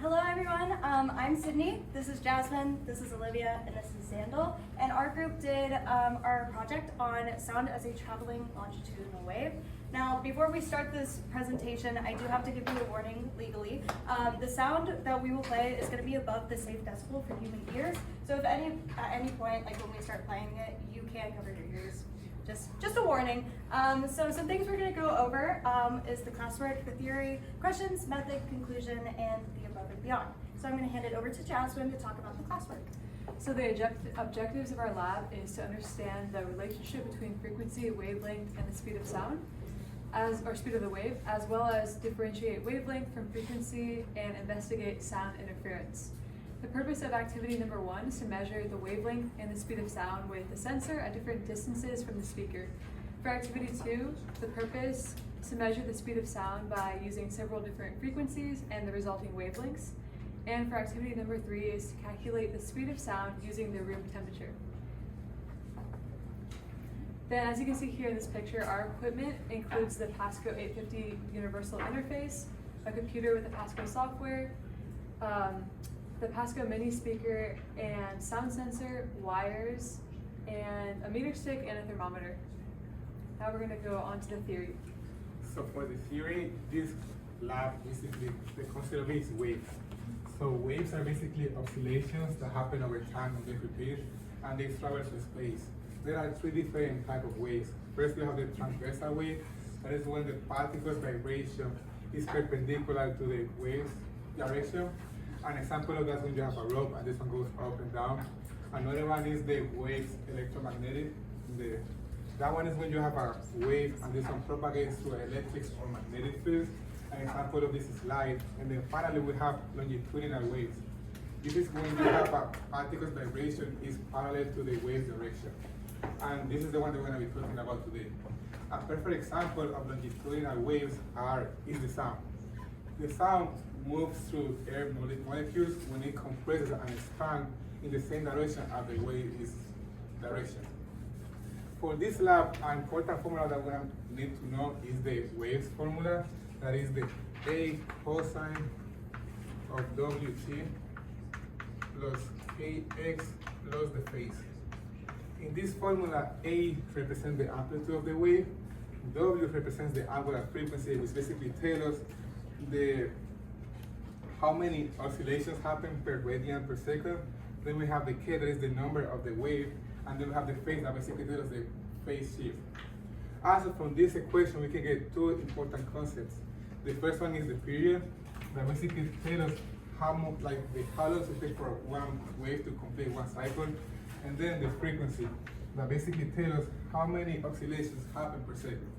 Hello everyone, I'm Sydney, this is Jasmine, this is Olivia, and this is Xandel. And our group did our project on sound as a traveling longitudinal wave. Now, before we start this presentation, I do have to give you a warning legally. The sound that we will play is going to be above the safe decibel for human ears. So if at any point, like when we start playing it, you can cover your ears. Just a warning. So some things we're going to go over is the classwork, the theory, questions, method, conclusion, and the above and beyond. So I'm going to hand it over to Jasmine to talk about the classwork. So the objectives of our lab is to understand the relationship between frequency, wavelength, and the speed of sound, or speed of the wave, as well as differentiate wavelength from frequency and investigate sound interference. The purpose of activity number 1 is to measure the wavelength and the speed of sound with a sensor at different distances from the speaker. For activity 2, the purpose is to measure the speed of sound by using several different frequencies and the resulting wavelengths. And for activity number 3 is to calculate the speed of sound using the room temperature. Then, as you can see here in this picture, our equipment includes the Pasco 850 universal interface, a computer with the Pasco software, the Pasco mini speaker and sound sensor, wires, and a meter stick and a thermometer. Now we're going to go on to the theory. So for the theory, this lab basically, the concept of it is waves. So waves are basically oscillations that happen over time and they repeat, and they travel through space. There are 3 different types of waves. First, we have the transversal wave. That is when the particle's vibration is perpendicular to the wave's direction. An example of that is when you have a rope and this one goes up and down. Another one is the wave's electromagnetic. That one is when you have a wave and this one propagates through electric or magnetic fields. An example of this is light. And then finally we have longitudinal waves. This is when you have a particle's vibration is parallel to the wave direction. And this is the one that we're going to be talking about today. A perfect example of longitudinal waves is the sound. The sound moves through air molecules when it compresses and expands in the same direction as the wave's direction. For this lab, an important formula that we need to know is the waves formula. That is the A cosine of Wt plus Kx plus the phase. In this formula, A represents the amplitude of the wave, W represents the angular frequency, which basically tells us how many oscillations happen per radian per second. Then we have the K, that is the number of the wave, and then we have the phase that basically tells us the phase shift. Also from this equation, we can get 2 important concepts. The first one is the period, that basically tells us how long it takes for one wave to complete one cycle. And then the frequency, that basically tells us how many oscillations happen per second.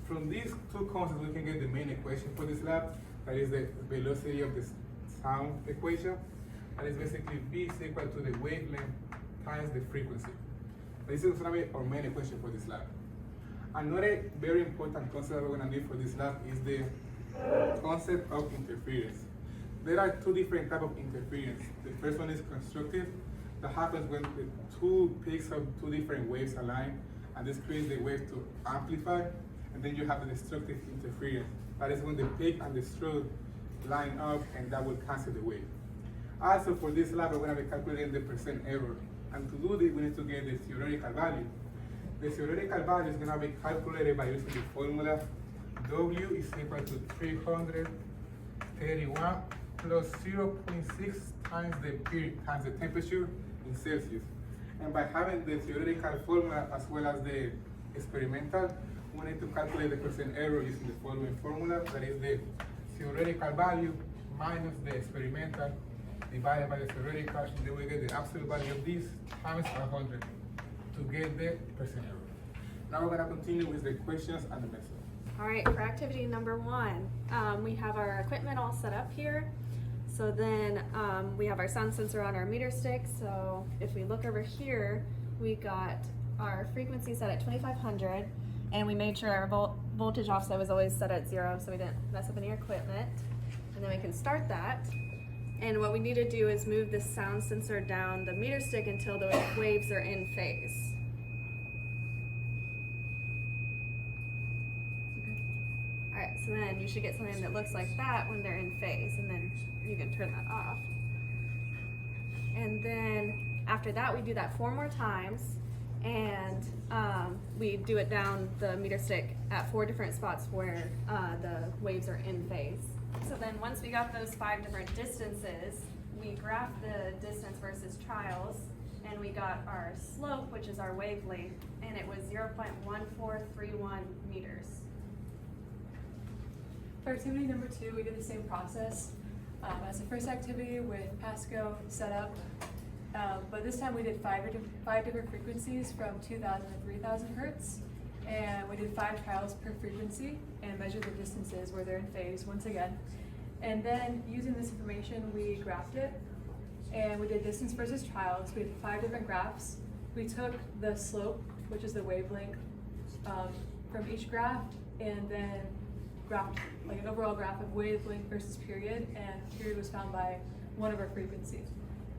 From these 2 concepts, we can get the main equation for this lab, that is the velocity of the sound equation. And it's basically V is equal to the wavelength times the frequency. This is going to be our main equation for this lab. Another very important concept that we're going to need for this lab is the concept of interference. There are 2 different types of interference. The first one is constructive. That happens when the 2 peaks of 2 different waves align, and this creates the wave to amplify. And then you have the destructive interference. That is when the peak and the stroke line up, and that will cancel the wave. Also, for this lab, we're going to be calculating the percent error. And to do this, we need to get the theoretical value. The theoretical value is going to be calculated by using the formula W is equal to 331 plus 0.6 times the temperature in Celsius. And by having the theoretical formula as well as the experimental, we need to calculate the percent error using the following formula. That is the theoretical value minus the experimental divided by the theoretical, and then we get the absolute value of this times 100 to get the percent error. Now we're going to continue with the questions and the method. All right, for activity number 1, we have our equipment all set up here. So then we have our sound sensor on our meter stick. So if we look over here, we got our frequency set at 2500, and we made sure our voltage offset was always set at 0 so we didn't mess up any equipment. And then we can start that. And what we need to do is move the sound sensor down the meter stick until the waves are in phase. All right, So then you should get something that looks like that when they're in phase, and then you can turn that off. And then after that, we do that 4 more times, and we do it down the meter stick at 4 different spots where the waves are in phase. So then once we got those 5 different distances, we graphed the distance versus trials, and we got our slope, which is our wavelength, and it was 0.1431 meters. For activity number 2, we did the same process as the first activity with Pasco setup, but this time we did 5 different frequencies from 2,000 to 3,000 hertz, and we did 5 trials per frequency and measured the distances where they're in phase once again. And then using this information, we graphed it, and we did distance versus trials. We did 5 different graphs. We took the slope, which is the wavelength, from each graph, and then graphed like an overall graph of wavelength versus period, and period was found by one of our frequencies.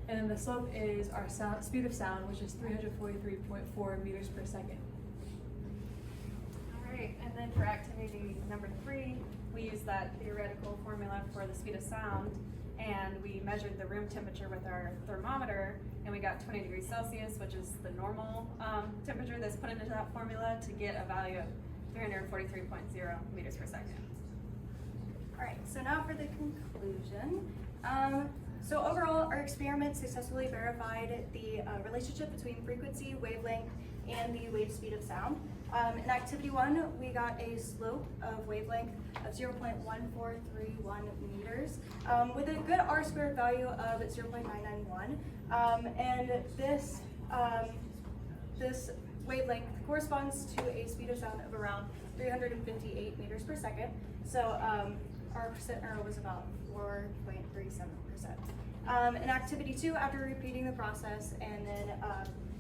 And then the slope is our speed of sound, which is 343.4 meters per second. All right, and then for activity number 3, we used that theoretical formula for the speed of sound, and we measured the room temperature with our thermometer, and we got 20 degrees Celsius, which is the normal temperature that's put into that formula to get a value of 343.0 meters per second. All right, so now for the conclusion. So overall, our experiment successfully verified the relationship between frequency, wavelength, and the wave speed of sound. In activity 1, we got a slope of wavelength of 0.1431 meters with a good R-squared value of 0.991. And this wavelength corresponds to a speed of sound of around 358 meters per second. So our percent error was about 4.37%. In activity 2, after repeating the process and then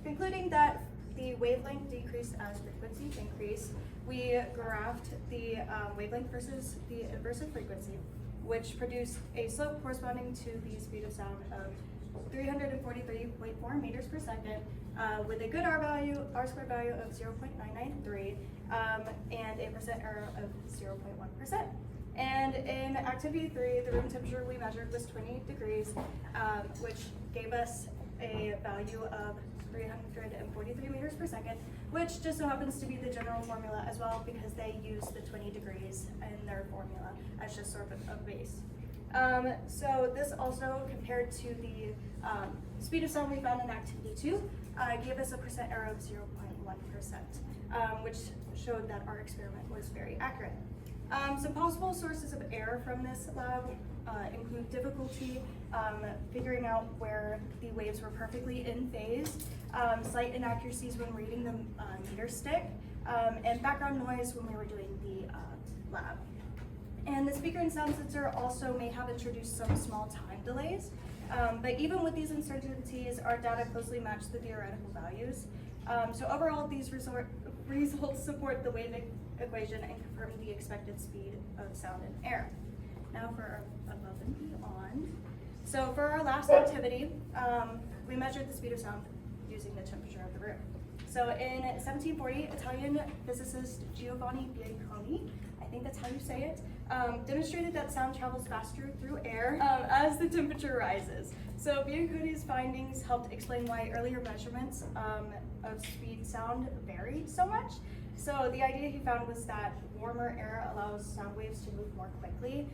concluding that the wavelength decreased as frequency increased, we graphed the wavelength versus the inverse of frequency, which produced a slope corresponding to the speed of sound of 343.4 meters per second with a good R-squared value of 0.993 and a percent error of 0.1%. And in activity 3, the room temperature we measured was 20 degrees, which gave us a value of 343 meters per second, which just so happens to be the general formula as well, because they use the 20 degrees in their formula as just sort of a base. So this also, compared to the speed of sound we found in activity 2, gave us a percent error of 0.1%, which showed that our experiment was very accurate. Some possible sources of error from this lab include difficulty figuring out where the waves were perfectly in phase, slight inaccuracies when reading the meter stick, and background noise when we were doing the lab. And the speaker and sound sensor also may have introduced some small time delays, but even with these uncertainties, our data closely match the theoretical values. So overall, these results support the wave equation and confirm the expected speed of sound in air. Now for our above and beyond. So for our last activity, we measured the speed of sound using the temperature of the room. So in 1740, Italian physicist Giovanni Bianconi, I think that's how you say it, demonstrated that sound travels faster through air as the temperature rises. So Bianconi's findings helped explain why earlier measurements of speed sound varied so much. So the idea he found was that warmer air allows sound waves to move more quickly.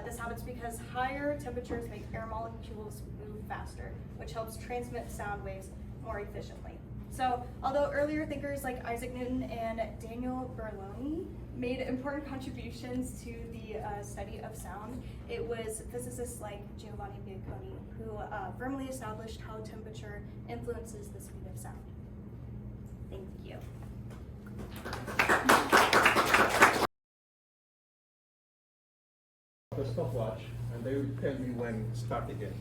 This happens because higher temperatures make air molecules move faster, which helps transmit sound waves more efficiently. So although earlier thinkers like Isaac Newton and Daniel Bernoulli made important contributions to the study of sound, it was physicists like Giovanni Bianconi who firmly established how temperature influences the speed of sound. Thank you. The stopwatch, and they will tell me when to start again.